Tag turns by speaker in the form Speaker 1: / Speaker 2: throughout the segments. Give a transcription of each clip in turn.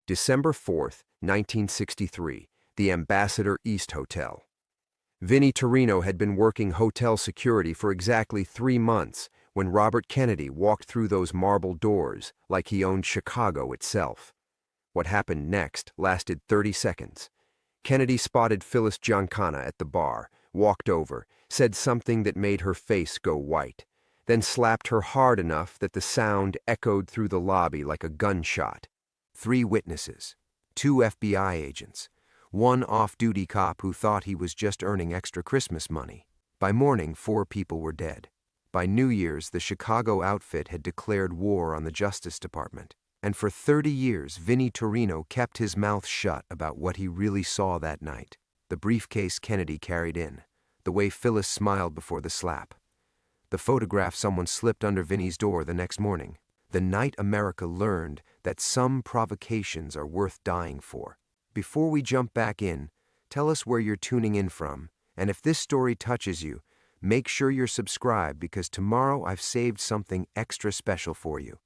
Speaker 1: December 4th, 1963, the Ambassador East Hotel. Vinnie Torino had been working hotel security for exactly 3 months when Robert Kennedy walked through those marble doors like he owned Chicago itself. What happened next lasted 30 seconds. Kennedy spotted Phyllis Giancana at the bar, walked over, said something that made her face go white, then slapped her hard enough that the sound echoed through the lobby like a gunshot. 3 witnesses, 2 FBI agents, 1 off-duty cop who thought he was just earning extra Christmas money. By morning, 4 people were dead. By New Year's, the Chicago outfit had declared war on the Justice Department. And for 30 years, Vinnie Torino kept his mouth shut about what he really saw that night. The briefcase Kennedy carried in, the way Phyllis smiled before the slap, the photograph someone slipped under Vinnie's door the next morning. The night America learned that some provocations are worth dying for. Before we jump back in, tell us where you're tuning in from, and if this story touches you, make sure you're subscribed because tomorrow I've saved something extra special for you.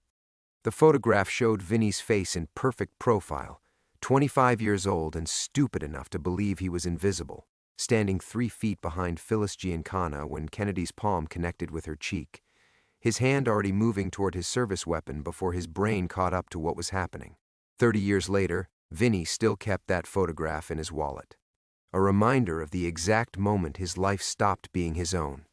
Speaker 1: The photograph showed Vinnie's face in perfect profile, 25 years old and stupid enough to believe he was invisible, standing 3 feet behind Phyllis Giancana when Kennedy's palm connected with her cheek, his hand already moving toward his service weapon before his brain caught up to what was happening. 30 years later, Vinnie still kept that photograph in his wallet, a reminder of the exact moment his life stopped being his own.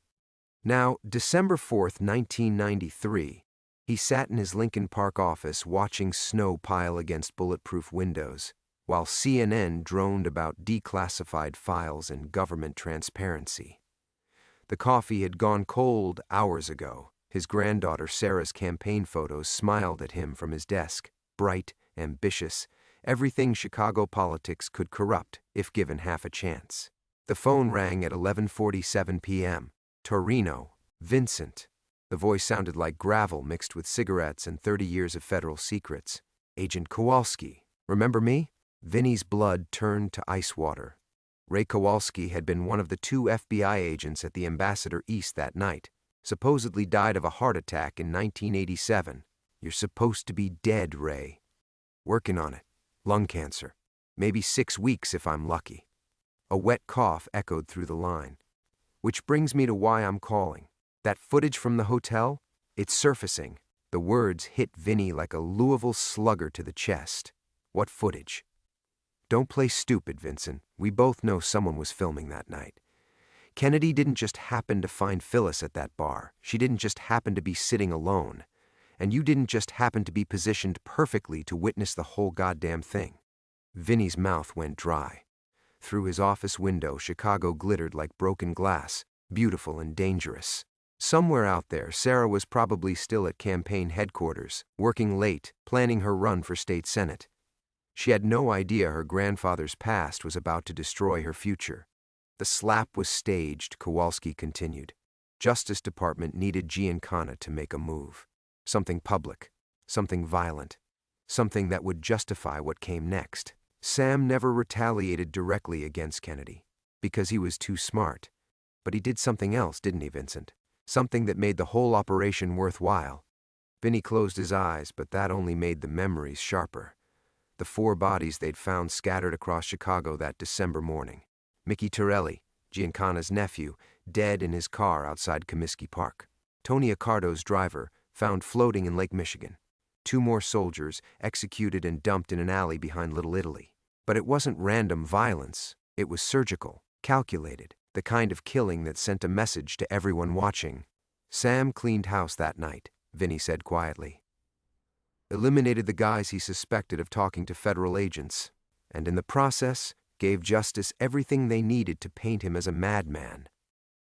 Speaker 1: Now, December 4th, 1993, he sat in his Lincoln Park office watching snow pile against bulletproof windows, while CNN droned about declassified files and government transparency. The coffee had gone cold hours ago. His granddaughter Sarah's campaign photos smiled at him from his desk, bright, ambitious, everything Chicago politics could corrupt if given half a chance. The phone rang at 11:47 p.m. Torino, Vincent. The voice sounded like gravel mixed with cigarettes and 30 years of federal secrets. Agent Kowalski, remember me? Vinnie's blood turned to ice water. Ray Kowalski had been one of the 2 FBI agents at the Ambassador East that night. Supposedly died of a heart attack in 1987. You're supposed to be dead, Ray. Working on it. Lung cancer. Maybe 6 weeks if I'm lucky. A wet cough echoed through the line. Which brings me to why I'm calling. That footage from the hotel? It's surfacing. The words hit Vinnie like a Louisville slugger to the chest. What footage? Don't play stupid, Vincent. We both know someone was filming that night. Kennedy didn't just happen to find Phyllis at that bar. She didn't just happen to be sitting alone. And you didn't just happen to be positioned perfectly to witness the whole goddamn thing. Vinnie's mouth went dry. Through his office window, Chicago glittered like broken glass, beautiful and dangerous. Somewhere out there, Sarah was probably still at campaign headquarters, working late, planning her run for state senate. She had no idea her grandfather's past was about to destroy her future. The slap was staged, Kowalski continued. Justice Department needed Giancana to make a move. Something public, something violent, something that would justify what came next. Sam never retaliated directly against Kennedy, because he was too smart. But he did something else, didn't he, Vincent? Something that made the whole operation worthwhile. Vinnie closed his eyes, but that only made the memories sharper. The 4 bodies they'd found scattered across Chicago that December morning. Mickey Torelli, Giancana's nephew, dead in his car outside Comiskey Park. Tony Accardo's driver, found floating in Lake Michigan. 2 more soldiers, executed and dumped in an alley behind Little Italy. But it wasn't random violence. It was surgical, calculated, the kind of killing that sent a message to everyone watching. Sam cleaned house that night, Vinnie said quietly. Eliminated the guys he suspected of talking to federal agents, and in the process, gave justice everything they needed to paint him as a madman,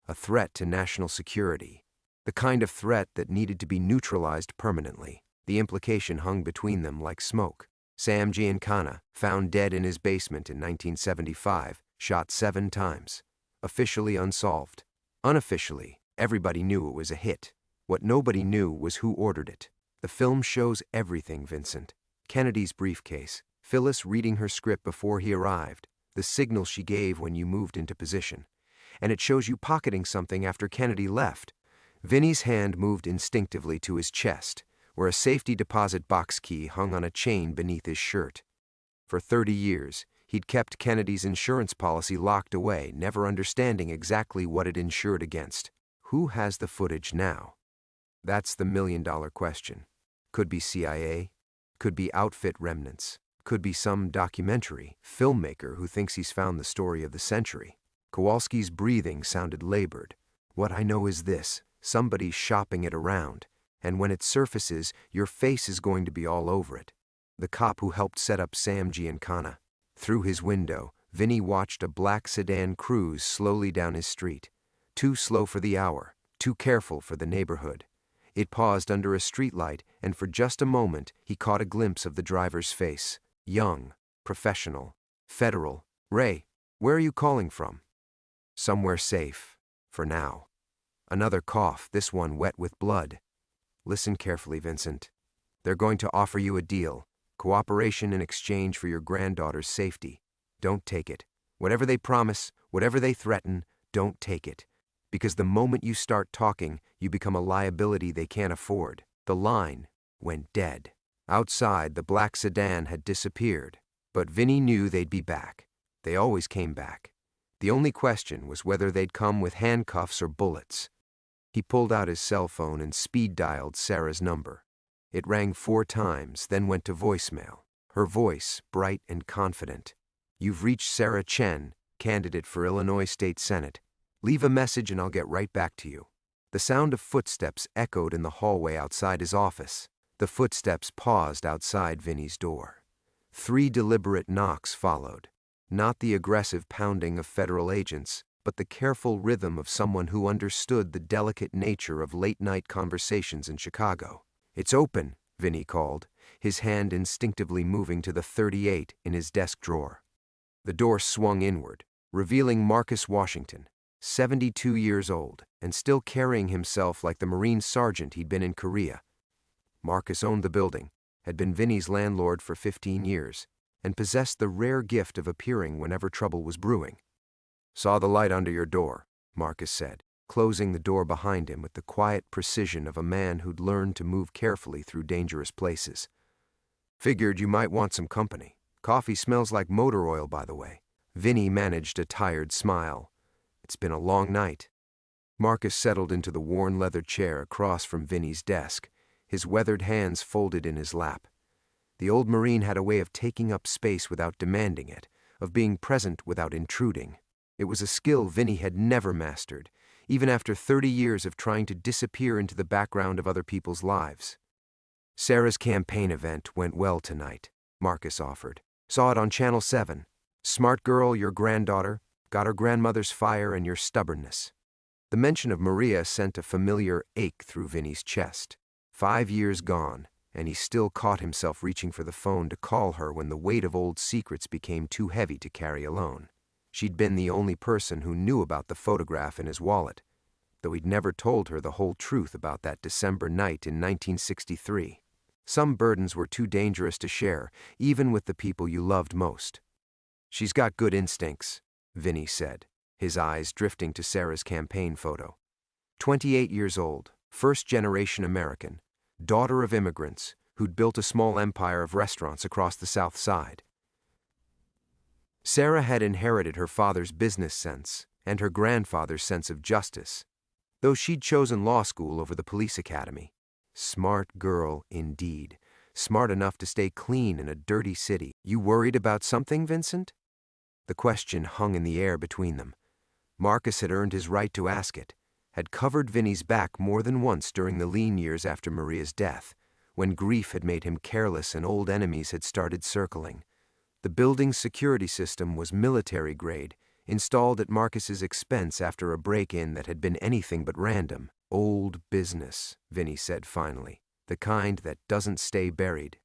Speaker 1: a threat to national security, the kind of threat that needed to be neutralized permanently. The implication hung between them like smoke. Sam Giancana, found dead in his basement in 1975, shot 7 times. Officially unsolved. Unofficially, everybody knew it was a hit. What nobody knew was who ordered it. The film shows everything, Vincent. Kennedy's briefcase, Phyllis reading her script before he arrived, the signal she gave when you moved into position. And it shows you pocketing something after Kennedy left. Vinnie's hand moved instinctively to his chest, where a safety deposit box key hung on a chain beneath his shirt. For 30 years, he'd kept Kennedy's insurance policy locked away, never understanding exactly what it insured against. Who has the footage now? That's the million-dollar question. Could be CIA, could be outfit remnants, could be some documentary filmmaker who thinks he's found the story of the century. Kowalski's breathing sounded labored. What I know is this: somebody's shopping it around, and when it surfaces, your face is going to be all over it. The cop who helped set up Sam Giancana. Through his window, Vinny watched a black sedan cruise slowly down his street. Too slow for the hour, too careful for the neighborhood. It paused under a streetlight, and for just a moment, he caught a glimpse of the driver's face. Young, professional, federal. "Ray, where are you calling from?" "Somewhere safe, for now." Another cough, this one wet with blood. "Listen carefully, Vincent. They're going to offer you a deal. Cooperation in exchange for your granddaughter's safety. Don't take it. Whatever they promise, whatever they threaten, don't take it. Because the moment you start talking, you become a liability they can't afford." The line went dead. Outside, the black sedan had disappeared, but Vinny knew they'd be back. They always came back. The only question was whether they'd come with handcuffs or bullets. He pulled out his cell phone and speed-dialed Sarah's number. It rang 4 times, then went to voicemail. Her voice, bright and confident. "You've reached Sarah Chen, candidate for Illinois State Senate. Leave a message and I'll get right back to you." The sound of footsteps echoed in the hallway outside his office. The footsteps paused outside Vinny's door. 3 deliberate knocks followed. Not the aggressive pounding of federal agents, but the careful rhythm of someone who understood the delicate nature of late-night conversations in Chicago. "It's open," Vinny called, his hand instinctively moving to the .38 in his desk drawer. The door swung inward, revealing Marcus Washington, 72 years old, and still carrying himself like the Marine sergeant he'd been in Korea. Marcus owned the building, had been Vinny's landlord for 15 years, and possessed the rare gift of appearing whenever trouble was brewing. "Saw the light under your door," Marcus said, closing the door behind him with the quiet precision of a man who'd learned to move carefully through dangerous places. "Figured you might want some company. Coffee smells like motor oil, by the way." Vinny managed a tired smile. "It's been a long night." Marcus settled into the worn leather chair across from Vinny's desk, his weathered hands folded in his lap. The old Marine had a way of taking up space without demanding it, of being present without intruding. It was a skill Vinny had never mastered, even after 30 years of trying to disappear into the background of other people's lives. "Sarah's campaign event went well tonight," Marcus offered. "Saw it on Channel 7. Smart girl, your granddaughter, got her grandmother's fire and your stubbornness." The mention of Maria sent a familiar ache through Vinny's chest. 5 years gone, and he still caught himself reaching for the phone to call her when the weight of old secrets became too heavy to carry alone. She'd been the only person who knew about the photograph in his wallet, though he'd never told her the whole truth about that December night in 1963. Some burdens were too dangerous to share, even with the people you loved most. "She's got good instincts," Vinny said, his eyes drifting to Sarah's campaign photo. 28 years old, first-generation American, daughter of immigrants, who'd built a small empire of restaurants across the South Side. Sarah had inherited her father's business sense and her grandfather's sense of justice, though she'd chosen law school over the police academy. Smart girl, indeed. Smart enough to stay clean in a dirty city. "You worried about something, Vincent?" The question hung in the air between them. Marcus had earned his right to ask it, had covered Vinny's back more than once during the lean years after Maria's death, when grief had made him careless and old enemies had started circling. The building's security system was military grade, installed at Marcus's expense after a break-in that had been anything but random. "Old business," Vinny said finally, "the kind that doesn't stay buried."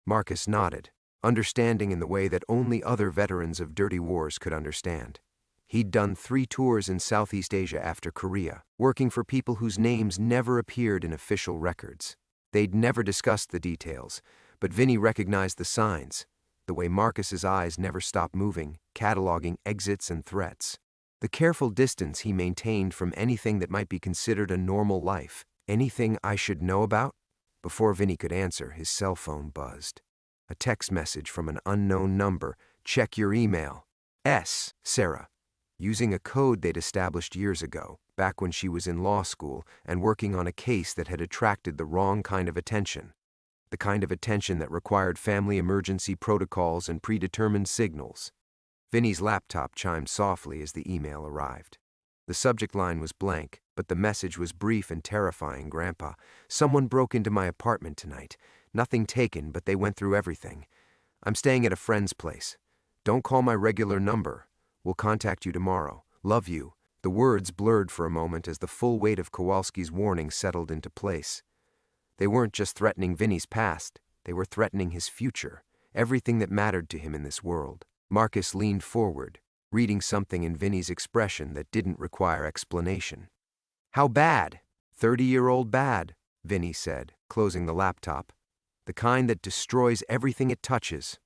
Speaker 1: Marcus nodded, understanding in the way that only other veterans of dirty wars could understand. He'd done 3 tours in Southeast Asia after Korea, working for people whose names never appeared in official records. They'd never discussed the details, but Vinny recognized the signs, the way Marcus's eyes never stopped moving, cataloging exits and threats. The careful distance he maintained from anything that might be considered a normal life. "Anything I should know about?" Before Vinny could answer, his cell phone buzzed. A text message from an unknown number. Check your email. Sarah. Using a code they'd established years ago, back when she was in law school and working on a case that had attracted the wrong kind of attention. The kind of attention that required family emergency protocols and predetermined signals. Vinny's laptop chimed softly as the email arrived. The subject line was blank, but the message was brief and terrifying. Grandpa, someone broke into my apartment tonight. Nothing taken, but they went through everything. I'm staying at a friend's place. Don't call my regular number. We'll contact you tomorrow. Love you. The words blurred for a moment as the full weight of Kowalski's warning settled into place. They weren't just threatening Vinny's past, they were threatening his future, everything that mattered to him in this world. Marcus leaned forward, reading something in Vinny's expression that didn't require explanation. How bad? 30-year-old bad, Vinny said, closing the laptop. The kind that destroys everything it touches.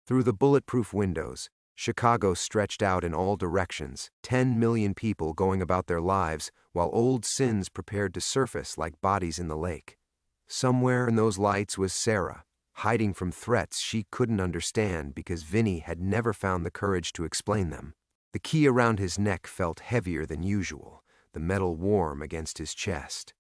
Speaker 1: Through the bulletproof windows, Chicago stretched out in all directions, 10 million people going about their lives while old sins prepared to surface like bodies in the lake. Somewhere in those lights was Sarah, hiding from threats she couldn't understand because Vinny had never found the courage to explain them. The key around his neck felt heavier than usual, the metal warm against his chest.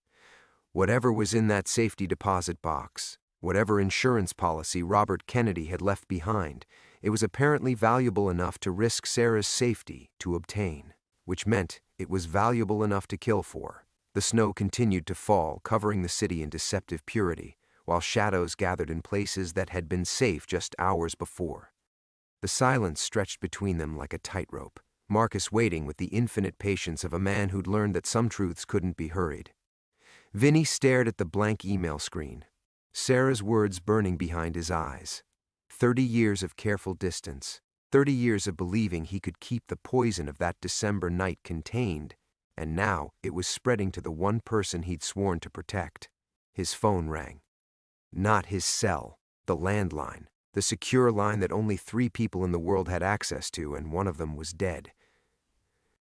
Speaker 1: Whatever was in that safety deposit box, whatever insurance policy Robert Kennedy had left behind, it was apparently valuable enough to risk Sarah's safety to obtain, which meant it was valuable enough to kill for. The snow continued to fall, covering the city in deceptive purity, while shadows gathered in places that had been safe just hours before. The silence stretched between them like a tightrope, Marcus waiting with the infinite patience of a man who'd learned that some truths couldn't be hurried. Vinny stared at the blank email screen, Sarah's words burning behind his eyes. 30 years of careful distance, 30 years of believing he could keep the poison of that December night contained, and now it was spreading to the one person he'd sworn to protect. His phone rang. Not his cell, the landline, the secure line that only 3 people in the world had access to, and one of them was dead.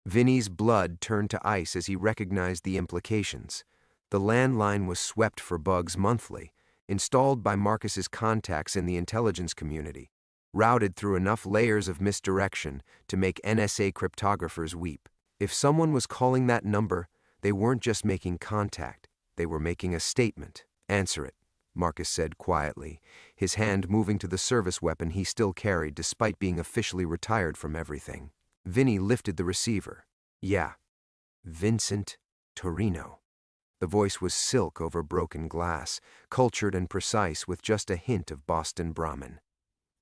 Speaker 1: Vinny's blood turned to ice as he recognized the implications. The landline was swept for bugs monthly, installed by Marcus's contacts in the intelligence community, routed through enough layers of misdirection to make NSA cryptographers weep. If someone was calling that number, they weren't just making contact, they were making a statement. Answer it, Marcus said quietly, his hand moving to the service weapon he still carried despite being officially retired from everything. Vinny lifted the receiver. Yeah. Vincent Torino. The voice was silk over broken glass, cultured and precise with just a hint of Boston Brahmin.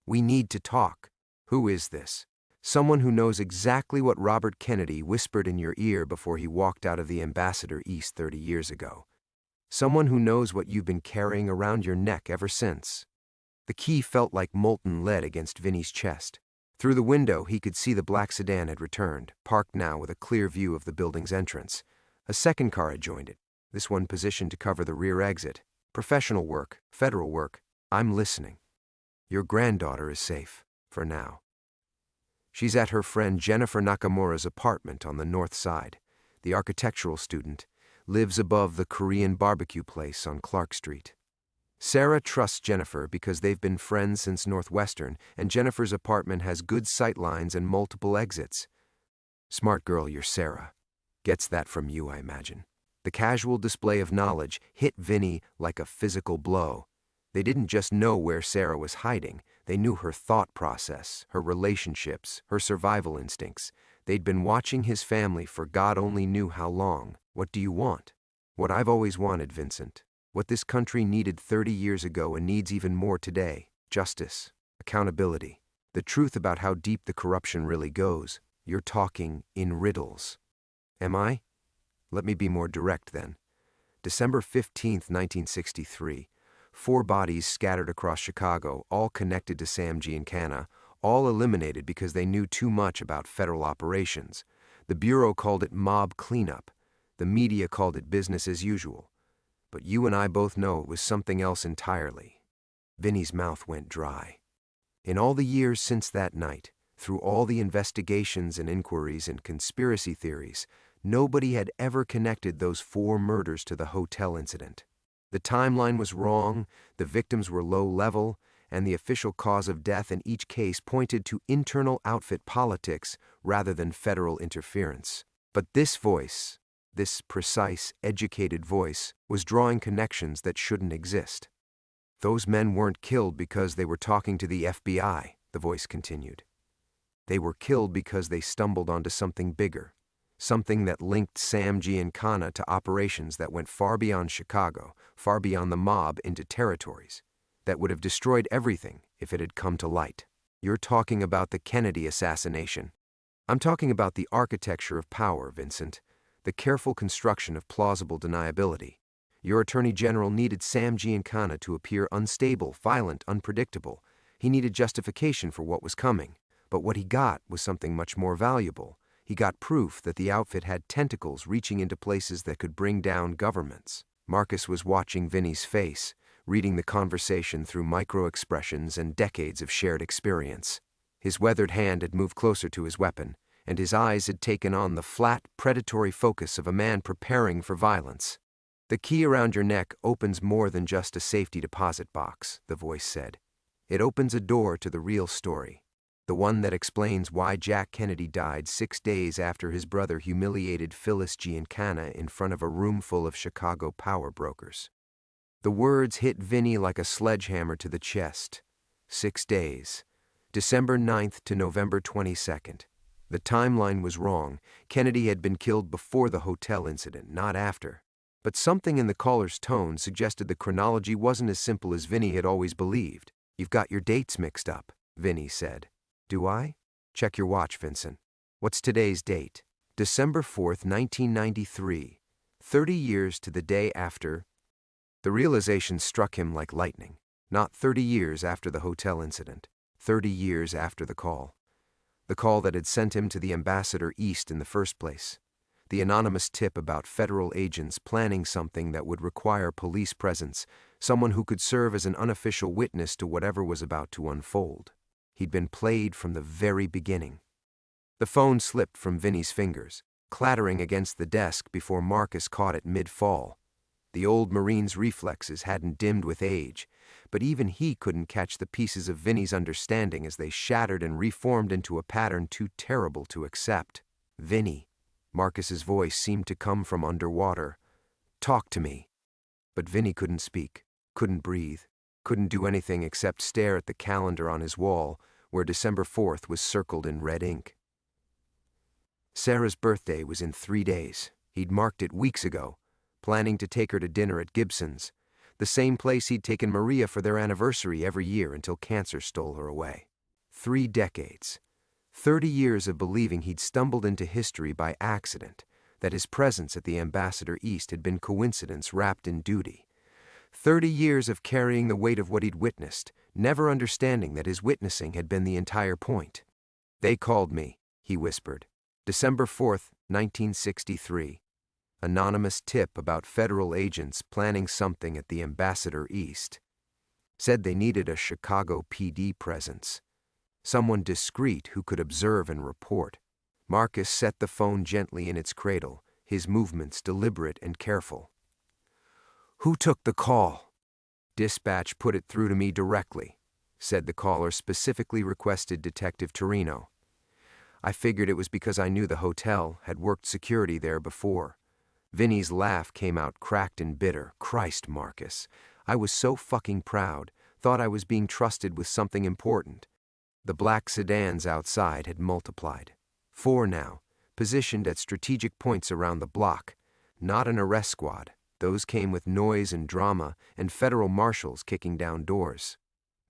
Speaker 1: We need to talk. Who is this? Someone who knows exactly what Robert Kennedy whispered in your ear before he walked out of the Ambassador East 30 years ago. Someone who knows what you've been carrying around your neck ever since. The key felt like molten lead against Vinny's chest. Through the window, he could see the black sedan had returned, parked now with a clear view of the building's entrance. A second car had joined it, this one positioned to cover the rear exit. Professional work, federal work. I'm listening. Your granddaughter is safe, for now. She's at her friend Jennifer Nakamura's apartment on the north side. The architectural student lives above the Korean barbecue place on Clark Street. Sarah trusts Jennifer because they've been friends since Northwestern, and Jennifer's apartment has good sight lines and multiple exits. Smart girl, you're Sarah. Gets that from you, I imagine. The casual display of knowledge hit Vinny like a physical blow. They didn't just know where Sarah was hiding. They knew her thought process, her relationships, her survival instincts. They'd been watching his family for God only knew how long. What do you want? What I've always wanted, Vincent. What this country needed 30 years ago and needs even more today. Justice. Accountability. The truth about how deep the corruption really goes. You're talking in riddles. Am I? Let me be more direct then. December 15th, 1963. 4 bodies scattered across Chicago, all connected to Sam Giancana, all eliminated because they knew too much about federal operations. The Bureau called it mob cleanup. The media called it business as usual. But you and I both know it was something else entirely. Vinny's mouth went dry. In all the years since that night, through all the investigations and inquiries and conspiracy theories, nobody had ever connected those 4 murders to the hotel incident. The timeline was wrong, the victims were low level, and the official cause of death in each case pointed to internal outfit politics rather than federal interference. But this voice, this precise, educated voice, was drawing connections that shouldn't exist. Those men weren't killed because they were talking to the FBI, the voice continued. They were killed because they stumbled onto something bigger, something that linked Sam Giancana to operations that went far beyond Chicago, far beyond the mob, into territories that would have destroyed everything if it had come to light. You're talking about the Kennedy assassination. I'm talking about the architecture of power, Vincent, the careful construction of plausible deniability. Your Attorney General needed Sam Giancana to appear unstable, violent, unpredictable. He needed justification for what was coming. But what he got was something much more valuable. He got proof that the outfit had tentacles reaching into places that could bring down governments. Marcus was watching Vinny's face, reading the conversation through micro-expressions and decades of shared experience. His weathered hand had moved closer to his weapon, and his eyes had taken on the flat, predatory focus of a man preparing for violence. The key around your neck opens more than just a safety deposit box, the voice said. It opens a door to the real story. The one that explains why Jack Kennedy died 6 days after his brother humiliated Phyllis Giancana in front of a room full of Chicago power brokers. The words hit Vinny like a sledgehammer to the chest. 6 days. December 9th to November 22nd. The timeline was wrong. Kennedy had been killed before the hotel incident, not after. But something in the caller's tone suggested the chronology wasn't as simple as Vinny had always believed. You've got your dates mixed up, Vinny said. Do I? Check your watch, Vincent. What's today's date? December 4th, 1993. 30 years to the day after. The realization struck him like lightning. Not 30 years after the hotel incident. 30 years after the call. The call that had sent him to the Ambassador East in the first place. The anonymous tip about federal agents planning something that would require police presence, someone who could serve as an unofficial witness to whatever was about to unfold. He'd been played from the very beginning. The phone slipped from Vinny's fingers, clattering against the desk before Marcus caught it mid-fall. The old Marine's reflexes hadn't dimmed with age, but even he couldn't catch the pieces of Vinny's understanding as they shattered and reformed into a pattern too terrible to accept. Vinny. Marcus's voice seemed to come from underwater. Talk to me. But Vinny couldn't speak, couldn't breathe, couldn't do anything except stare at the calendar on his wall, where December 4th was circled in red ink. Sarah's birthday was in 3 days. He'd marked it weeks ago, planning to take her to dinner at Gibson's, the same place he'd taken Maria for their anniversary every year until cancer stole her away. 3 decades. 30 years of believing he'd stumbled into history by accident, that his presence at the Ambassador East had been coincidence wrapped in duty. 30 years of carrying the weight of what he'd witnessed, never understanding that his witnessing had been the entire point. They called me, he whispered. December 4th, 1963. Anonymous tip about federal agents planning something at the Ambassador East. Said they needed a Chicago PD presence. Someone discreet who could observe and report. Marcus set the phone gently in its cradle, his movements deliberate and careful. Who took the call? Dispatch put it through to me directly, said the caller, specifically requested Detective Torino. I figured it was because I knew the hotel, had worked security there before. Vinny's laugh came out cracked and bitter. Christ, Marcus. I was so fucking proud, thought I was being trusted with something important. The black sedans outside had multiplied. 4 now, positioned at strategic points around the block. Not an arrest squad. Those came with noise and drama and federal marshals kicking down doors.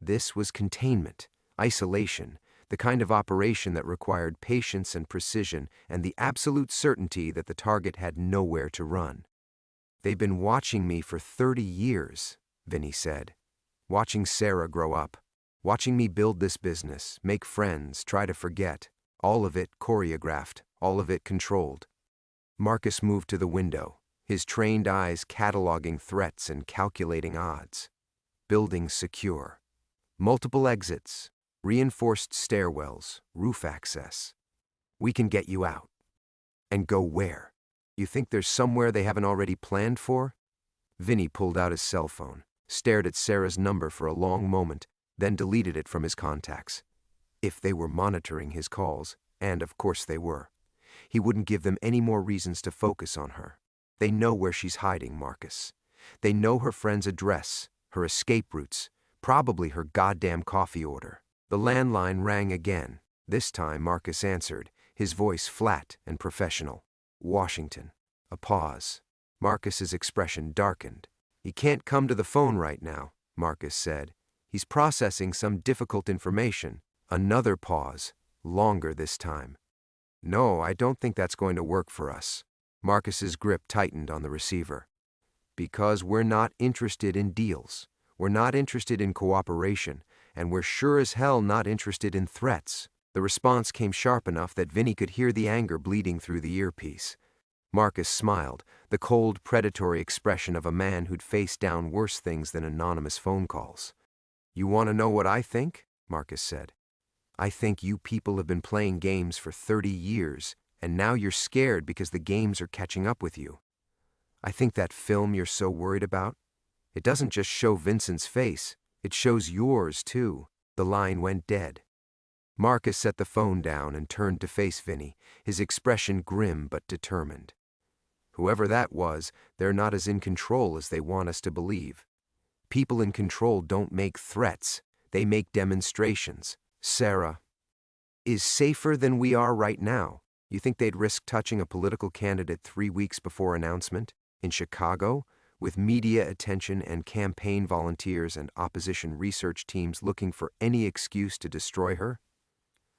Speaker 1: This was containment, isolation, the kind of operation that required patience and precision and the absolute certainty that the target had nowhere to run. They've been watching me for 30 years, Vinny said. Watching Sarah grow up. Watching me build this business, make friends, try to forget. All of it choreographed, all of it controlled. Marcus moved to the window, his trained eyes cataloging threats and calculating odds. Buildings secure. Multiple exits, reinforced stairwells, roof access. We can get you out. And go where? You think there's somewhere they haven't already planned for? Vinny pulled out his cell phone, stared at Sarah's number for a long moment, then deleted it from his contacts. If they were monitoring his calls, and of course they were, he wouldn't give them any more reasons to focus on her. They know where she's hiding, Marcus. They know her friend's address, her escape routes, probably her goddamn coffee order. The landline rang again. This time Marcus answered, his voice flat and professional. Washington. A pause. Marcus's expression darkened. "He can't come to the phone right now," Marcus said. "He's processing some difficult information." Another pause, longer this time. "No, I don't think that's going to work for us." Marcus's grip tightened on the receiver. "Because we're not interested in deals. We're not interested in cooperation, and we're sure as hell not interested in threats." The response came sharp enough that Vinny could hear the anger bleeding through the earpiece. Marcus smiled, the cold, predatory expression of a man who'd faced down worse things than anonymous phone calls. "You want to know what I think?" Marcus said. "I think you people have been playing games for 30 years, and now you're scared because the games are catching up with you. I think that film you're so worried about, it doesn't just show Vincent's face, it shows yours too." The line went dead. Marcus set the phone down and turned to face Vinny, his expression grim but determined. "Whoever that was, they're not as in control as they want us to believe. People in control don't make threats, they make demonstrations. Sarah is safer than we are right now. You think they'd risk touching a political candidate 3 weeks before announcement? In Chicago? With media attention and campaign volunteers and opposition research teams looking for any excuse to destroy her?"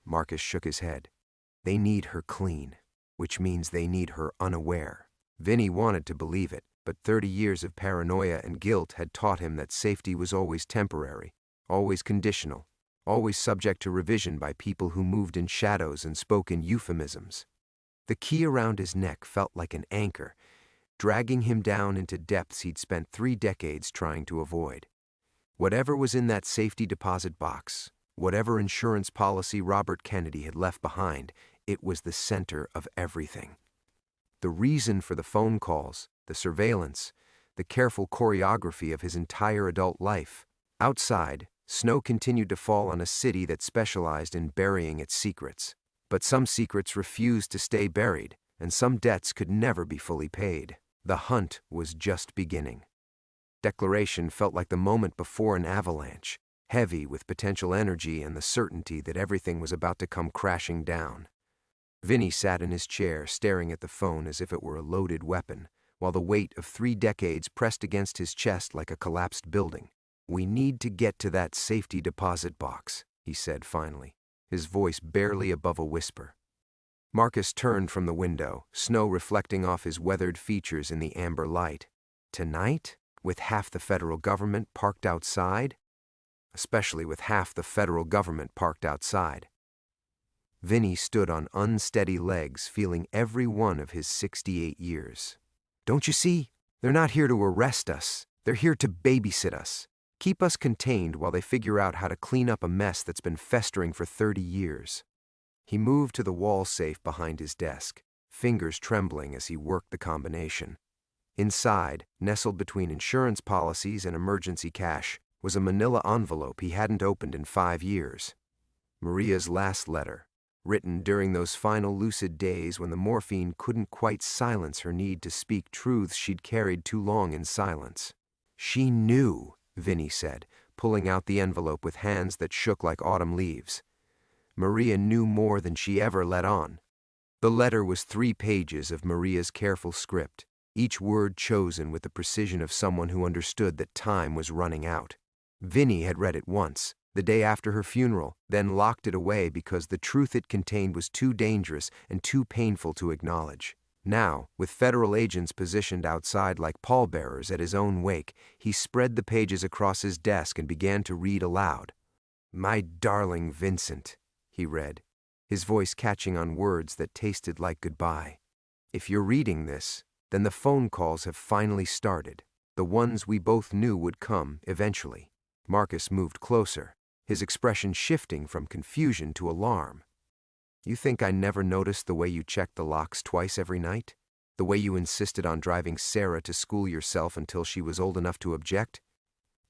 Speaker 1: Marcus shook his head. "They need her clean, which means they need her unaware." Vinny wanted to believe it, but 30 years of paranoia and guilt had taught him that safety was always temporary, always conditional, always subject to revision by people who moved in shadows and spoke in euphemisms. The key around his neck felt like an anchor, dragging him down into depths he'd spent 3 decades trying to avoid. Whatever was in that safety deposit box, whatever insurance policy Robert Kennedy had left behind, it was the center of everything. The reason for the phone calls, the surveillance, the careful choreography of his entire adult life. Outside, snow continued to fall on a city that specialized in burying its secrets. But some secrets refused to stay buried, and some debts could never be fully paid. The hunt was just beginning. Declaration felt like the moment before an avalanche, heavy with potential energy and the certainty that everything was about to come crashing down. Vinny sat in his chair, staring at the phone as if it were a loaded weapon, while the weight of 3 decades pressed against his chest like a collapsed building. "We need to get to that safety deposit box," he said finally, his voice barely above a whisper. Marcus turned from the window, snow reflecting off his weathered features in the amber light. Tonight? With half the federal government parked outside? Especially with half the federal government parked outside. Vinny stood on unsteady legs, feeling every one of his 68 years. "Don't you see? They're not here to arrest us. They're here to babysit us. Keep us contained while they figure out how to clean up a mess that's been festering for 30 years. He moved to the wall safe behind his desk, fingers trembling as he worked the combination. Inside, nestled between insurance policies and emergency cash, was a manila envelope he hadn't opened in 5 years. Maria's last letter, written during those final lucid days when the morphine couldn't quite silence her need to speak truths she'd carried too long in silence. "She knew," Vinny said, pulling out the envelope with hands that shook like autumn leaves. Maria knew more than she ever let on. The letter was 3 pages of Maria's careful script, each word chosen with the precision of someone who understood that time was running out. Vinny had read it once, the day after her funeral, then locked it away because the truth it contained was too dangerous and too painful to acknowledge. Now, with federal agents positioned outside like pallbearers at his own wake, he spread the pages across his desk and began to read aloud. "My darling Vincent," he read, his voice catching on words that tasted like goodbye. "If you're reading this, then the phone calls have finally started, the ones we both knew would come eventually." Marcus moved closer, his expression shifting from confusion to alarm. "You think I never noticed the way you checked the locks twice every night? The way you insisted on driving Sarah to school yourself until she was old enough to object?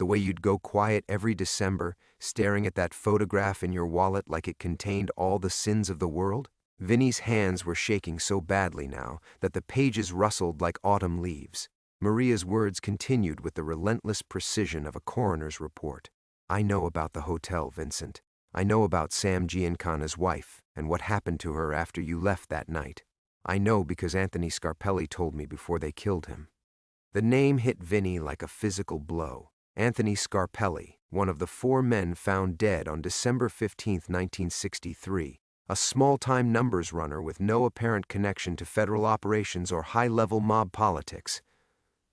Speaker 1: The way you'd go quiet every December, staring at that photograph in your wallet like it contained all the sins of the world? Vinny's hands were shaking so badly now that the pages rustled like autumn leaves. Maria's words continued with the relentless precision of a coroner's report. I know about the hotel, Vincent. I know about Sam Giancana's wife and what happened to her after you left that night. I know because Anthony Scarpelli told me before they killed him. The name hit Vinny like a physical blow. Anthony Scarpelli, one of the 4 men found dead on December 15, 1963, a small-time numbers runner with no apparent connection to federal operations or high-level mob politics.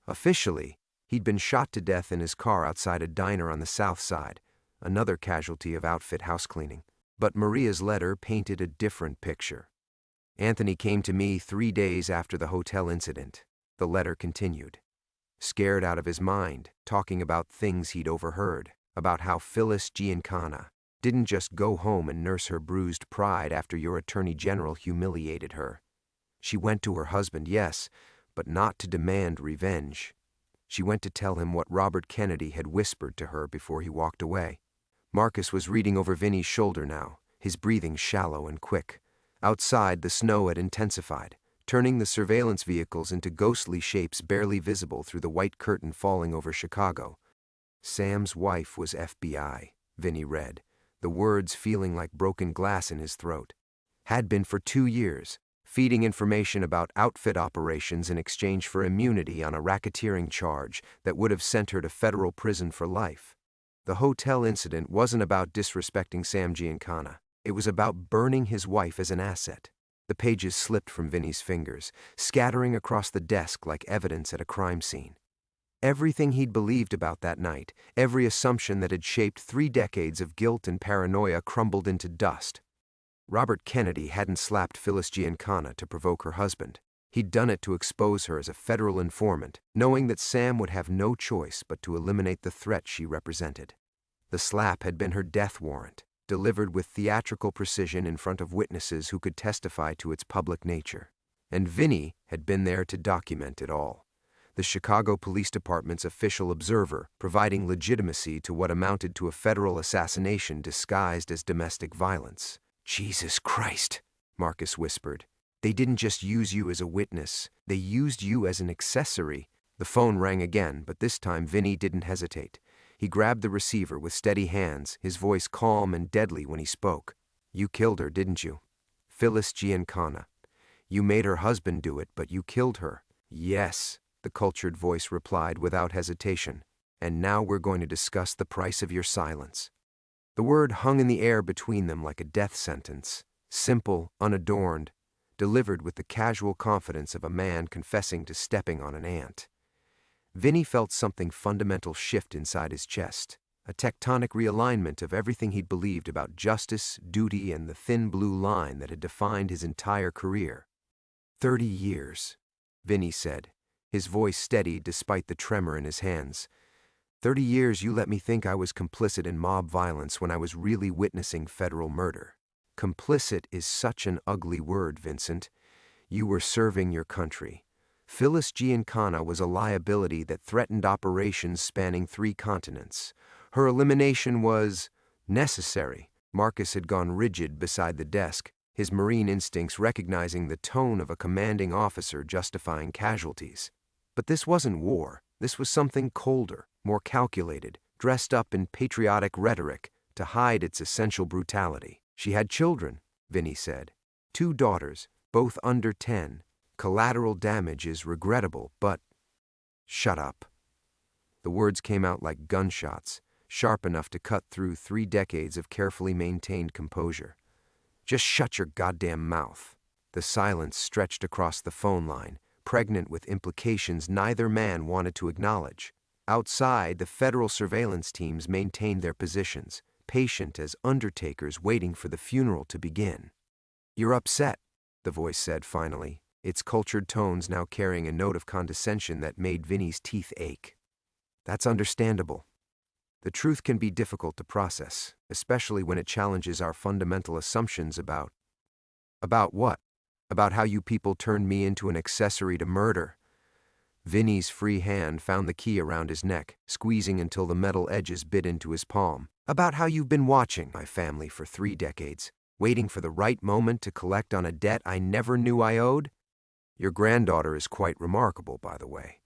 Speaker 1: Officially, he'd been shot to death in his car outside a diner on the south side, another casualty of outfit housecleaning. But Maria's letter painted a different picture. Anthony came to me 3 days after the hotel incident. The letter continued. Scared out of his mind, talking about things he'd overheard, about how Phyllis Giancana didn't just go home and nurse her bruised pride after your attorney general humiliated her. She went to her husband, yes, but not to demand revenge. She went to tell him what Robert Kennedy had whispered to her before he walked away. Marcus was reading over Vinny's shoulder now, his breathing shallow and quick. Outside, the snow had intensified, turning the surveillance vehicles into ghostly shapes barely visible through the white curtain falling over Chicago. Sam's wife was FBI, Vinny read, the words feeling like broken glass in his throat. Had been for 2 years, feeding information about outfit operations in exchange for immunity on a racketeering charge that would have sent her to federal prison for life. The hotel incident wasn't about disrespecting Sam Giancana. It was about burning his wife as an asset. The pages slipped from Vinny's fingers, scattering across the desk like evidence at a crime scene. Everything he'd believed about that night, every assumption that had shaped 3 decades of guilt and paranoia crumbled into dust. Robert Kennedy hadn't slapped Phyllis Giancana to provoke her husband. He'd done it to expose her as a federal informant, knowing that Sam would have no choice but to eliminate the threat she represented. The slap had been her death warrant, delivered with theatrical precision in front of witnesses who could testify to its public nature. And Vinny had been there to document it all. The Chicago Police Department's official observer, providing legitimacy to what amounted to a federal assassination disguised as domestic violence. Jesus Christ, Marcus whispered. They didn't just use you as a witness, they used you as an accessory. The phone rang again, but this time Vinny didn't hesitate. He grabbed the receiver with steady hands, his voice calm and deadly when he spoke. You killed her, didn't you? Phyllis Giancana. You made her husband do it, but you killed her. Yes, the cultured voice replied without hesitation. And now we're going to discuss the price of your silence. The word hung in the air between them like a death sentence, simple, unadorned, delivered with the casual confidence of a man confessing to stepping on an ant. Vinny felt something fundamental shift inside his chest, a tectonic realignment of everything he'd believed about justice, duty, and the thin blue line that had defined his entire career. 30 years, Vinny said, his voice steady despite the tremor in his hands. 30 years you let me think I was complicit in mob violence when I was really witnessing federal murder. Complicit is such an ugly word, Vincent. You were serving your country. Phyllis Giancana was a liability that threatened operations spanning 3 continents. Her elimination was necessary. Marcus had gone rigid beside the desk, his Marine instincts recognizing the tone of a commanding officer justifying casualties. But this wasn't war. This was something colder, more calculated, dressed up in patriotic rhetoric to hide its essential brutality. She had children, Vinny said. 2 daughters, both under 10. Collateral damage is regrettable, but... Shut up. The words came out like gunshots, sharp enough to cut through 3 decades of carefully maintained composure. Just shut your goddamn mouth. The silence stretched across the phone line, pregnant with implications neither man wanted to acknowledge. Outside, the federal surveillance teams maintained their positions, patient as undertakers waiting for the funeral to begin. You're upset, the voice said finally, its cultured tones now carrying a note of condescension that made Vinny's teeth ache. That's understandable. The truth can be difficult to process, especially when it challenges our fundamental assumptions about... About what? About how you people turned me into an accessory to murder. Vinny's free hand found the key around his neck, squeezing until the metal edges bit into his palm. About how you've been watching my family for 3 decades, waiting for the right moment to collect on a debt I never knew I owed? Your granddaughter is quite remarkable, by the way.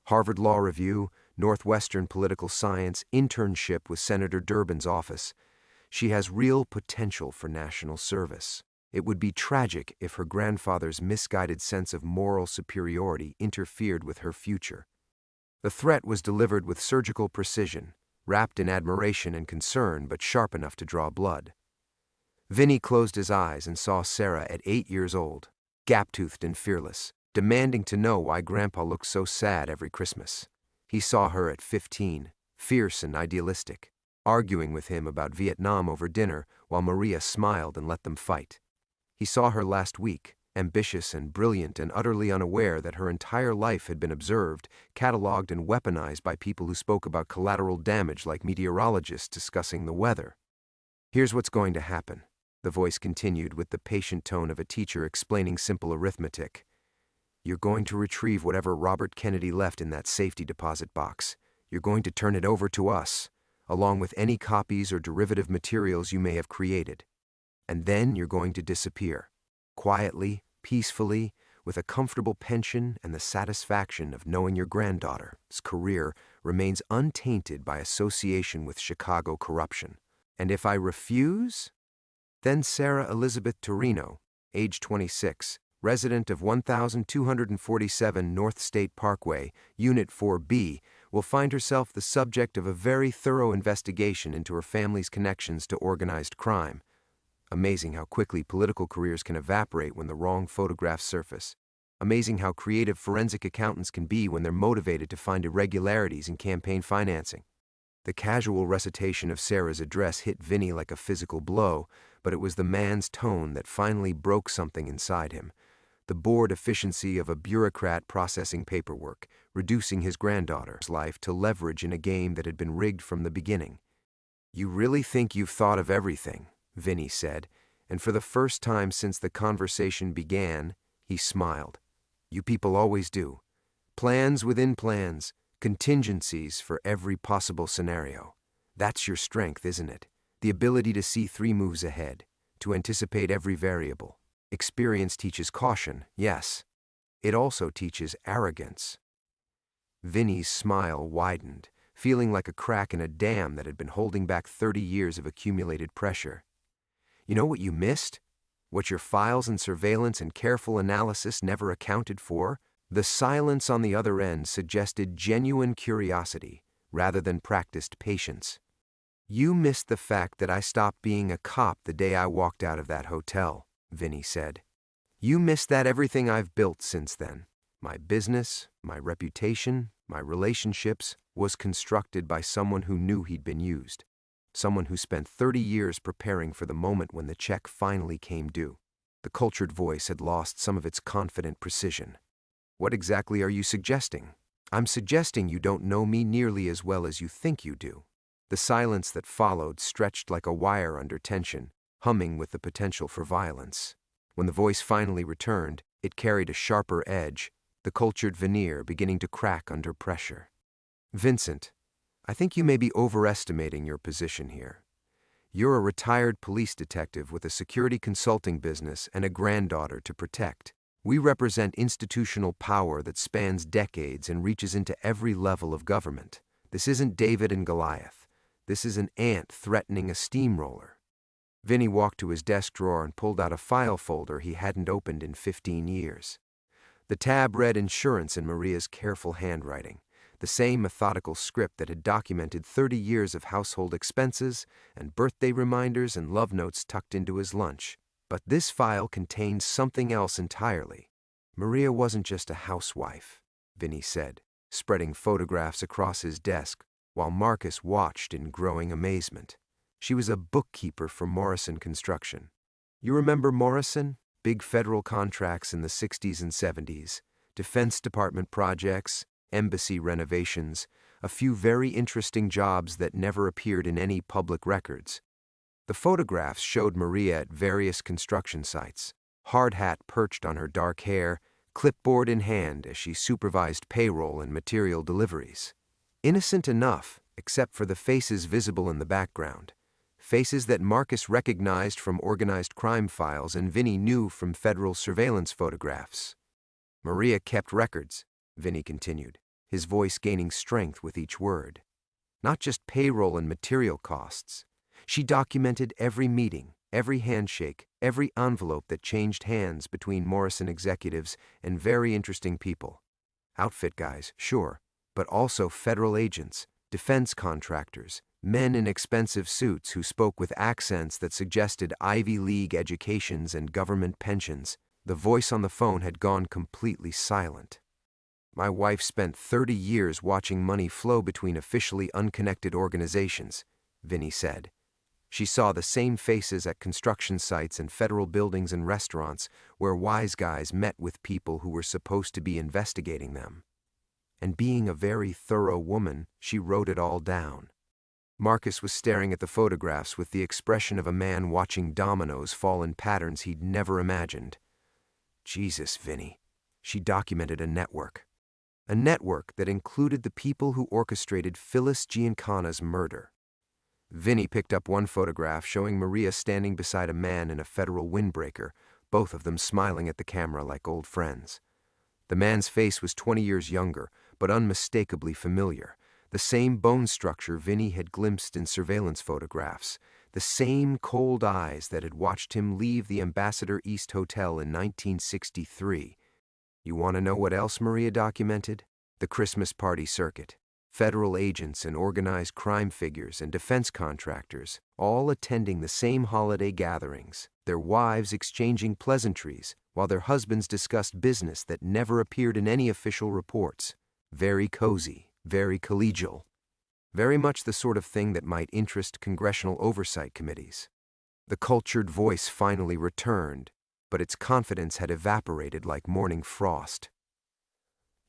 Speaker 1: Harvard Law Review, Northwestern Political Science, internship with Senator Durbin's office. She has real potential for national service. It would be tragic if her grandfather's misguided sense of moral superiority interfered with her future. The threat was delivered with surgical precision, wrapped in admiration and concern, but sharp enough to draw blood. Vinny closed his eyes and saw Sarah at 8 years old, gap-toothed and fearless, demanding to know why Grandpa looked so sad every Christmas. He saw her at 15, fierce and idealistic, arguing with him about Vietnam over dinner while Maria smiled and let them fight. He saw her last week, ambitious and brilliant and utterly unaware that her entire life had been observed, catalogued and weaponized by people who spoke about collateral damage like meteorologists discussing the weather. Here's what's going to happen, the voice continued with the patient tone of a teacher explaining simple arithmetic. You're going to retrieve whatever Robert Kennedy left in that safety deposit box. You're going to turn it over to us, along with any copies or derivative materials you may have created. And then you're going to disappear, quietly, peacefully, with a comfortable pension and the satisfaction of knowing your granddaughter's career remains untainted by association with Chicago corruption. And if I refuse? Then Sarah Elizabeth Torino, age 26, resident of 1247 North State Parkway, Unit 4B, will find herself the subject of a very thorough investigation into her family's connections to organized crime. Amazing how quickly political careers can evaporate when the wrong photographs surface. Amazing how creative forensic accountants can be when they're motivated to find irregularities in campaign financing. The casual recitation of Sarah's address hit Vinny like a physical blow, but it was the man's tone that finally broke something inside him. The bored efficiency of a bureaucrat processing paperwork, reducing his granddaughter's life to leverage in a game that had been rigged from the beginning. You really think you've thought of everything, Vinny said, and for the first time since the conversation began, he smiled. You people always do. Plans within plans, contingencies for every possible scenario. That's your strength, isn't it? The ability to see 3 moves ahead, to anticipate every variable. Experience teaches caution, yes. It also teaches arrogance. Vinny's smile widened, feeling like a crack in a dam that had been holding back 30 years of accumulated pressure. You know what you missed? What your files and surveillance and careful analysis never accounted for? The silence on the other end suggested genuine curiosity rather than practiced patience. You missed the fact that I stopped being a cop the day I walked out of that hotel, Vinny said. You missed that everything I've built since then, my business, my reputation, my relationships, was constructed by someone who knew he'd been used. Someone who spent 30 years preparing for the moment when the check finally came due. The cultured voice had lost some of its confident precision. What exactly are you suggesting? I'm suggesting you don't know me nearly as well as you think you do. The silence that followed stretched like a wire under tension, humming with the potential for violence. When the voice finally returned, it carried a sharper edge, the cultured veneer beginning to crack under pressure. Vincent, I think you may be overestimating your position here. You're a retired police detective with a security consulting business and a granddaughter to protect. We represent institutional power that spans decades and reaches into every level of government. This isn't David and Goliath. This is an ant threatening a steamroller. Vinny walked to his desk drawer and pulled out a file folder he hadn't opened in 15 years. The tab read insurance in Maria's careful handwriting, the same methodical script that had documented 30 years of household expenses and birthday reminders and love notes tucked into his lunch. But this file contained something else entirely. Maria wasn't just a housewife, Vinny said, spreading photographs across his desk while Marcus watched in growing amazement. She was a bookkeeper for Morrison Construction. You remember Morrison? Big federal contracts in the 60s and 70s, Defense Department projects, embassy renovations, a few very interesting jobs that never appeared in any public records. The photographs showed Maria at various construction sites, hard hat perched on her dark hair, clipboard in hand as she supervised payroll and material deliveries. Innocent enough, except for the faces visible in the background. Faces that Marcus recognized from organized crime files and Vinny knew from federal surveillance photographs. Maria kept records, Vinny continued, his voice gaining strength with each word. Not just payroll and material costs. She documented every meeting, every handshake, every envelope that changed hands between Morrison executives and very interesting people. Outfit guys, sure, but also federal agents, defense contractors, men in expensive suits who spoke with accents that suggested Ivy League educations and government pensions. The voice on the phone had gone completely silent. My wife spent 30 years watching money flow between officially unconnected organizations, Vinny said. She saw the same faces at construction sites and federal buildings and restaurants where wise guys met with people who were supposed to be investigating them. And being a very thorough woman, she wrote it all down. Marcus was staring at the photographs with the expression of a man watching dominoes fall in patterns he'd never imagined. Jesus, Vinny. She documented a network. A network that included the people who orchestrated Phyllis Giancana's murder. Vinny picked up one photograph showing Maria standing beside a man in a federal windbreaker, both of them smiling at the camera like old friends. The man's face was 20 years younger, but unmistakably familiar. The same bone structure Vinny had glimpsed in surveillance photographs. The same cold eyes that had watched him leave the Ambassador East Hotel in 1963. You want to know what else Maria documented? The Christmas party circuit. Federal agents and organized crime figures and defense contractors, all attending the same holiday gatherings, their wives exchanging pleasantries, while their husbands discussed business that never appeared in any official reports. Very cozy, very collegial. Very much the sort of thing that might interest congressional oversight committees. The cultured voice finally returned, but its confidence had evaporated like morning frost.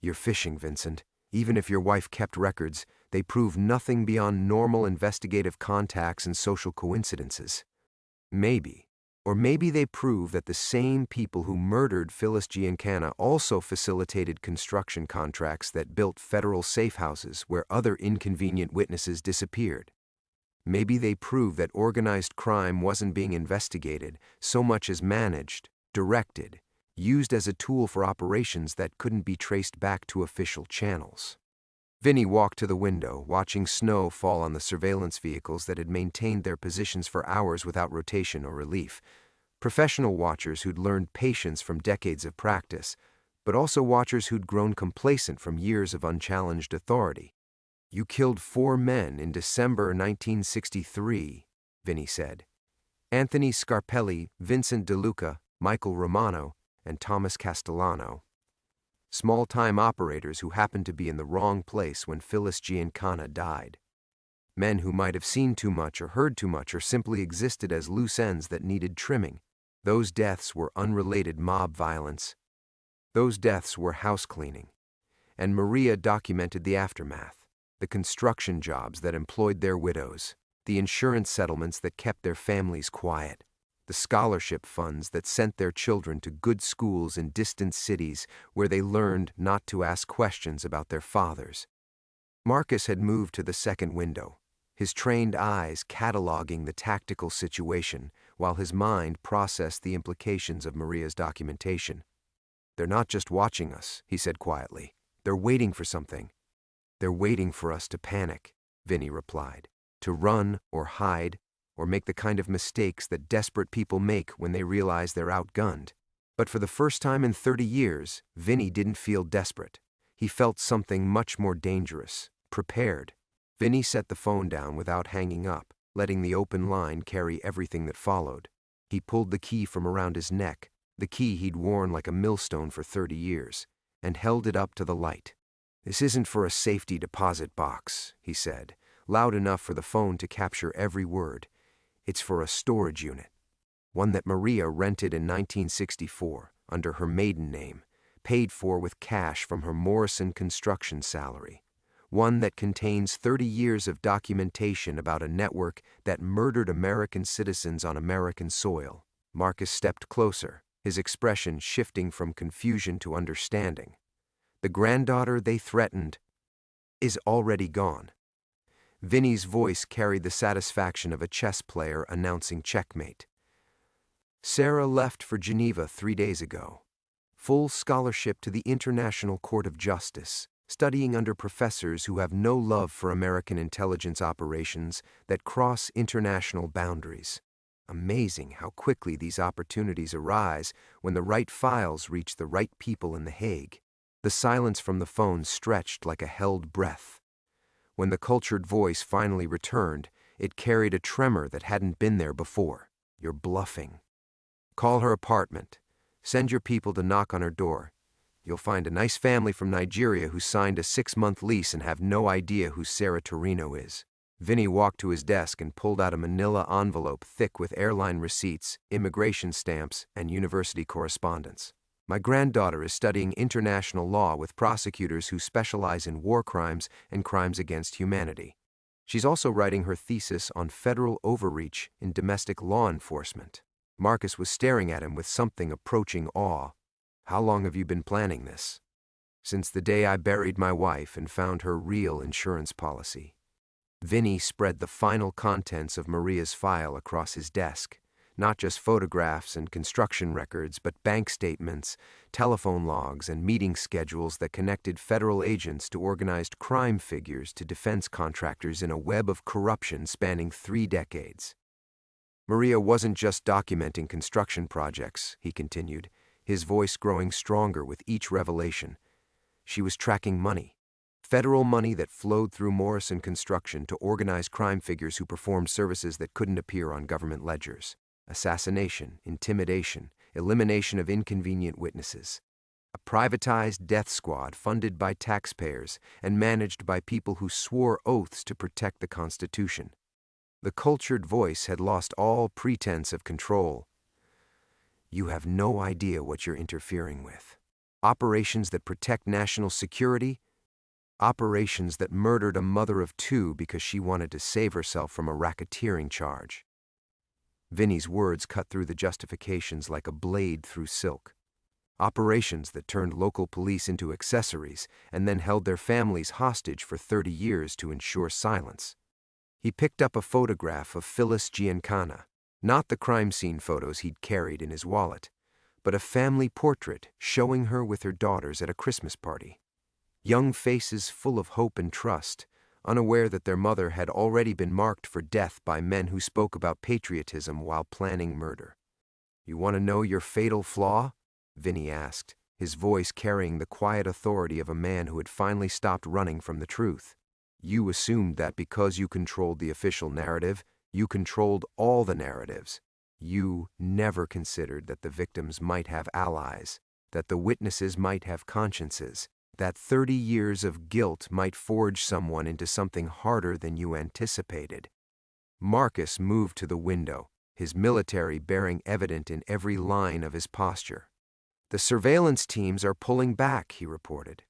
Speaker 1: You're fishing, Vincent. Even if your wife kept records, they prove nothing beyond normal investigative contacts and social coincidences. Maybe, or maybe they prove that the same people who murdered Phyllis Giancana also facilitated construction contracts that built federal safe houses where other inconvenient witnesses disappeared. Maybe they prove that organized crime wasn't being investigated so much as managed, directed, used as a tool for operations that couldn't be traced back to official channels. Vinny walked to the window, watching snow fall on the surveillance vehicles that had maintained their positions for hours without rotation or relief. Professional watchers who'd learned patience from decades of practice, but also watchers who'd grown complacent from years of unchallenged authority. You killed 4 men in December 1963, Vinny said. Anthony Scarpelli, Vincent DeLuca, Michael Romano, and Thomas Castellano. Small-time operators who happened to be in the wrong place when Phyllis Giancana died. Men who might have seen too much or heard too much or simply existed as loose ends that needed trimming. Those deaths were unrelated mob violence. Those deaths were house cleaning. And Maria documented the aftermath. The construction jobs that employed their widows. The insurance settlements that kept their families quiet. The scholarship funds that sent their children to good schools in distant cities where they learned not to ask questions about their fathers. Marcus had moved to the second window, his trained eyes cataloging the tactical situation while his mind processed the implications of Maria's documentation. They're not just watching us, he said quietly. They're waiting for something. They're waiting for us to panic, Vinny replied, to run or hide or make the kind of mistakes that desperate people make when they realize they're outgunned. But for the first time in 30 years, Vinny didn't feel desperate. He felt something much more dangerous, prepared. Vinny set the phone down without hanging up, letting the open line carry everything that followed. He pulled the key from around his neck, the key he'd worn like a millstone for 30 years, and held it up to the light. This isn't for a safety deposit box, he said, loud enough for the phone to capture every word. It's for a storage unit, one that Maria rented in 1964 under her maiden name, paid for with cash from her Morrison construction salary, one that contains 30 years of documentation about a network that murdered American citizens on American soil. Marcus stepped closer, his expression shifting from confusion to understanding. The granddaughter they threatened is already gone. Vinny's voice carried the satisfaction of a chess player announcing checkmate. Sarah left for Geneva 3 days ago. Full scholarship to the International Court of Justice, studying under professors who have no love for American intelligence operations that cross international boundaries. Amazing how quickly these opportunities arise when the right files reach the right people in The Hague. The silence from the phone stretched like a held breath. When the cultured voice finally returned, it carried a tremor that hadn't been there before. You're bluffing. Call her apartment. Send your people to knock on her door. You'll find a nice family from Nigeria who signed a 6-month lease and have no idea who Sarah Torino is. Vinny walked to his desk and pulled out a manila envelope thick with airline receipts, immigration stamps, and university correspondence. My granddaughter is studying international law with prosecutors who specialize in war crimes and crimes against humanity. She's also writing her thesis on federal overreach in domestic law enforcement. Marcus was staring at him with something approaching awe. How long have you been planning this? Since the day I buried my wife and found her real insurance policy. Vinny spread the final contents of Maria's file across his desk. Not just photographs and construction records, but bank statements, telephone logs, and meeting schedules that connected federal agents to organized crime figures to defense contractors in a web of corruption spanning 3 decades. Maria wasn't just documenting construction projects, he continued, his voice growing stronger with each revelation. She was tracking money. Federal money that flowed through Morrison Construction to organize crime figures who performed services that couldn't appear on government ledgers. Assassination, intimidation, elimination of inconvenient witnesses. A privatized death squad funded by taxpayers and managed by people who swore oaths to protect the Constitution. The cultured voice had lost all pretense of control. You have no idea what you're interfering with. Operations that protect national security? Operations that murdered a mother of 2 because she wanted to save herself from a racketeering charge. Vinny's words cut through the justifications like a blade through silk. Operations that turned local police into accessories and then held their families hostage for 30 years to ensure silence. He picked up a photograph of Phyllis Giancana, not the crime scene photos he'd carried in his wallet, but a family portrait showing her with her daughters at a Christmas party. Young faces full of hope and trust, unaware that their mother had already been marked for death by men who spoke about patriotism while planning murder. You want to know your fatal flaw? Vinny asked, his voice carrying the quiet authority of a man who had finally stopped running from the truth. You assumed that because you controlled the official narrative, you controlled all the narratives. You never considered that the victims might have allies, that the witnesses might have consciences, that 30 years of guilt might forge someone into something harder than you anticipated. Marcus moved to the window, his military bearing evident in every line of his posture. The surveillance teams are pulling back, he reported.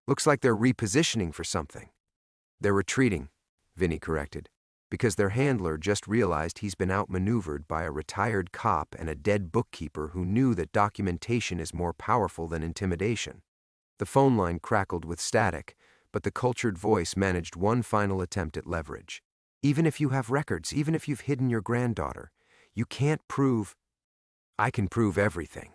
Speaker 1: Looks like they're repositioning for something. They're retreating, Vinny corrected, because their handler just realized he's been outmaneuvered by a retired cop and a dead bookkeeper who knew that documentation is more powerful than intimidation. The phone line crackled with static, but the cultured voice managed one final attempt at leverage. Even if you have records, even if you've hidden your granddaughter, you can't prove... I can prove everything.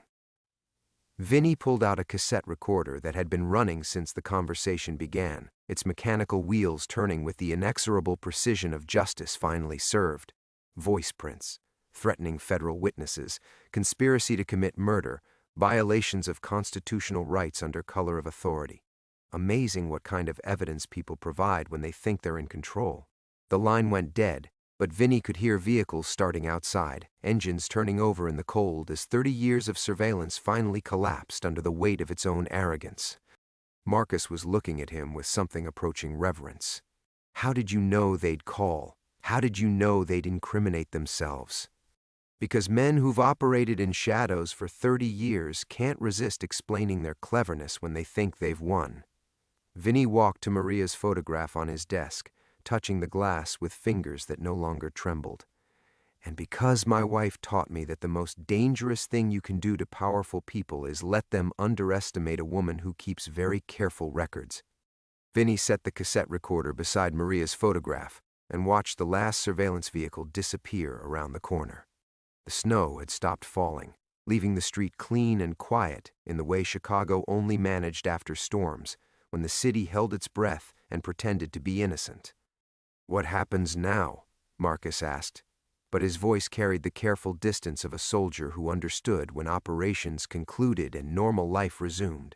Speaker 1: Vinny pulled out a cassette recorder that had been running since the conversation began, its mechanical wheels turning with the inexorable precision of justice finally served. Voice prints, threatening federal witnesses, conspiracy to commit murder, violations of constitutional rights under color of authority. Amazing what kind of evidence people provide when they think they're in control. The line went dead, but Vinny could hear vehicles starting outside, engines turning over in the cold as 30 years of surveillance finally collapsed under the weight of its own arrogance. Marcus was looking at him with something approaching reverence. How did you know they'd call? How did you know they'd incriminate themselves? Because men who've operated in shadows for 30 years can't resist explaining their cleverness when they think they've won. Vinny walked to Maria's photograph on his desk, touching the glass with fingers that no longer trembled. And because my wife taught me that the most dangerous thing you can do to powerful people is let them underestimate a woman who keeps very careful records. Vinny set the cassette recorder beside Maria's photograph and watched the last surveillance vehicle disappear around the corner. The snow had stopped falling, leaving the street clean and quiet in the way Chicago only managed after storms, when the city held its breath and pretended to be innocent. "What happens now?" Marcus asked, but his voice carried the careful distance of a soldier who understood when operations concluded and normal life resumed.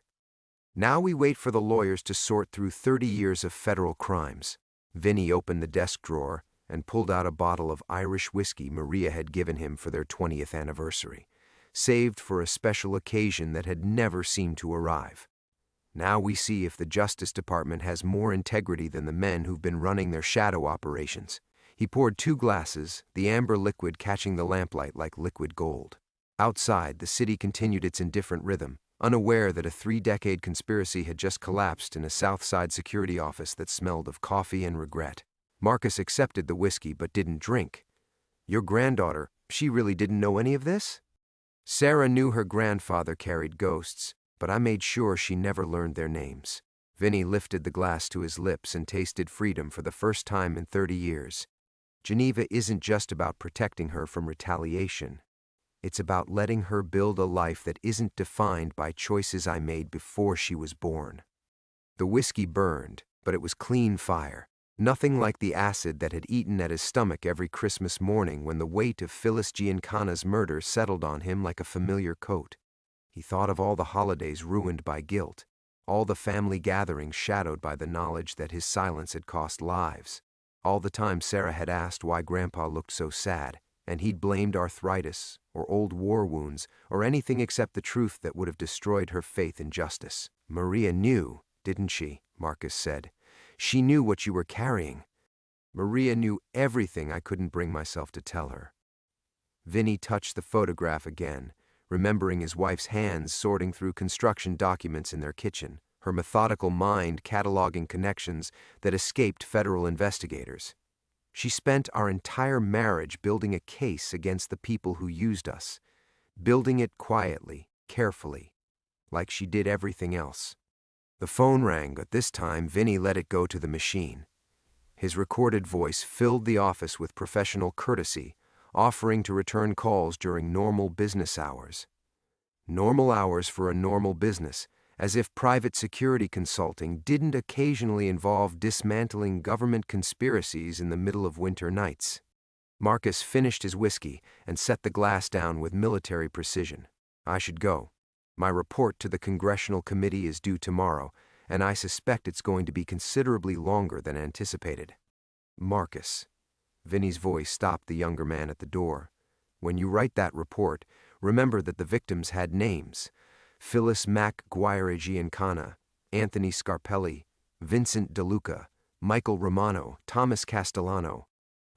Speaker 1: "Now we wait for the lawyers to sort through 30 years of federal crimes." Vinny opened the desk drawer and pulled out a bottle of Irish whiskey Maria had given him for their 20th anniversary, saved for a special occasion that had never seemed to arrive. "Now we see if the Justice Department has more integrity than the men who've been running their shadow operations." He poured 2 glasses, the amber liquid catching the lamplight like liquid gold. Outside, the city continued its indifferent rhythm, unaware that a 3-decade conspiracy had just collapsed in a South Side security office that smelled of coffee and regret. Marcus accepted the whiskey but didn't drink. "Your granddaughter, she really didn't know any of this?" "Sarah knew her grandfather carried ghosts, but I made sure she never learned their names." Vinny lifted the glass to his lips and tasted freedom for the first time in 30 years. Geneva isn't just about protecting her from retaliation. It's about letting her build a life that isn't defined by choices I made before she was born. The whiskey burned, but it was clean fire. Nothing like the acid that had eaten at his stomach every Christmas morning when the weight of Phyllis Giancana's murder settled on him like a familiar coat. He thought of all the holidays ruined by guilt, all the family gatherings shadowed by the knowledge that his silence had cost lives. All the time Sarah had asked why Grandpa looked so sad, and he'd blamed arthritis, or old war wounds, or anything except the truth that would have destroyed her faith in justice. "Maria knew, didn't she?" Marcus said. "She knew what you were carrying." "Maria knew everything I couldn't bring myself to tell her." Vinny touched the photograph again, remembering his wife's hands sorting through construction documents in their kitchen, her methodical mind cataloging connections that escaped federal investigators. "She spent our entire marriage building a case against the people who used us, building it quietly, carefully, like she did everything else." The phone rang, but this time Vinny let it go to the machine. His recorded voice filled the office with professional courtesy, offering to return calls during normal business hours. Normal hours for a normal business, as if private security consulting didn't occasionally involve dismantling government conspiracies in the middle of winter nights. Marcus finished his whiskey and set the glass down with military precision. "I should go. My report to the Congressional Committee is due tomorrow, and I suspect it's going to be considerably longer than anticipated." "Marcus." Vinny's voice stopped the younger man at the door. "When you write that report, remember that the victims had names. Phyllis Giancana, Anthony Scarpelli, Vincent DeLuca, Michael Romano, Thomas Castellano.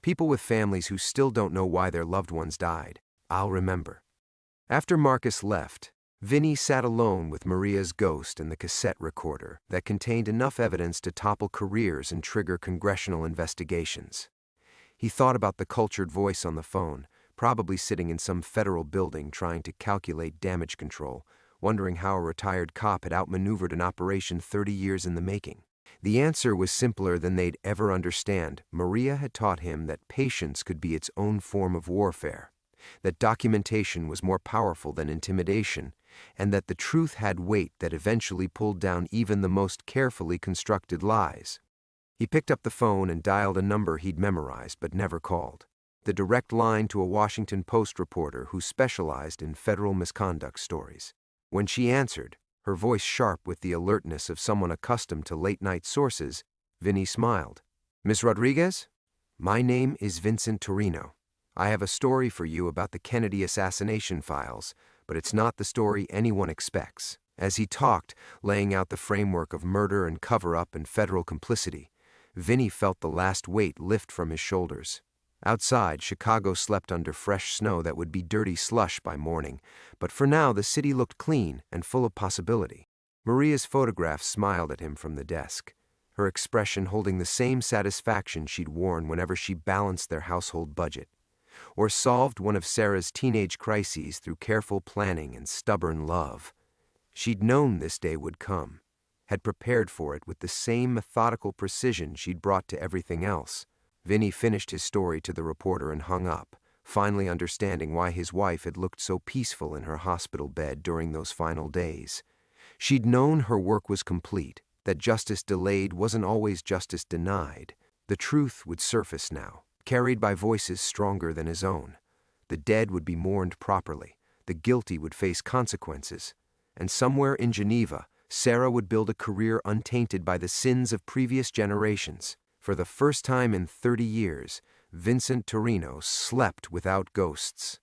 Speaker 1: People with families who still don't know why their loved ones died. I'll remember." After Marcus left, Vinny sat alone with Maria's ghost and the cassette recorder that contained enough evidence to topple careers and trigger congressional investigations. He thought about the cultured voice on the phone, probably sitting in some federal building trying to calculate damage control, wondering how a retired cop had outmaneuvered an operation 30 years in the making. The answer was simpler than they'd ever understand. Maria had taught him that patience could be its own form of warfare, that documentation was more powerful than intimidation, and that the truth had weight that eventually pulled down even the most carefully constructed lies. He picked up the phone and dialed a number he'd memorized but never called, the direct line to a Washington Post reporter who specialized in federal misconduct stories. When she answered, her voice sharp with the alertness of someone accustomed to late-night sources, Vinny smiled. "Miss Rodriguez? My name is Vincent Torino. I have a story for you about the Kennedy assassination files, but it's not the story anyone expects." As he talked, laying out the framework of murder and cover-up and federal complicity, Vinny felt the last weight lift from his shoulders. Outside, Chicago slept under fresh snow that would be dirty slush by morning, but for now the city looked clean and full of possibility. Maria's photograph smiled at him from the desk, her expression holding the same satisfaction she'd worn whenever she balanced their household budget. or solved one of Sarah's teenage crises through careful planning and stubborn love. She'd known this day would come, had prepared for it with the same methodical precision she'd brought to everything else. Vinny finished his story to the reporter and hung up, finally understanding why his wife had looked so peaceful in her hospital bed during those final days. She'd known her work was complete, that justice delayed wasn't always justice denied. The truth would surface now, carried by voices stronger than his own. The dead would be mourned properly, the guilty would face consequences, and somewhere in Geneva, Sarah would build a career untainted by the sins of previous generations. For the first time in 30 years, Vincent Torino slept without ghosts.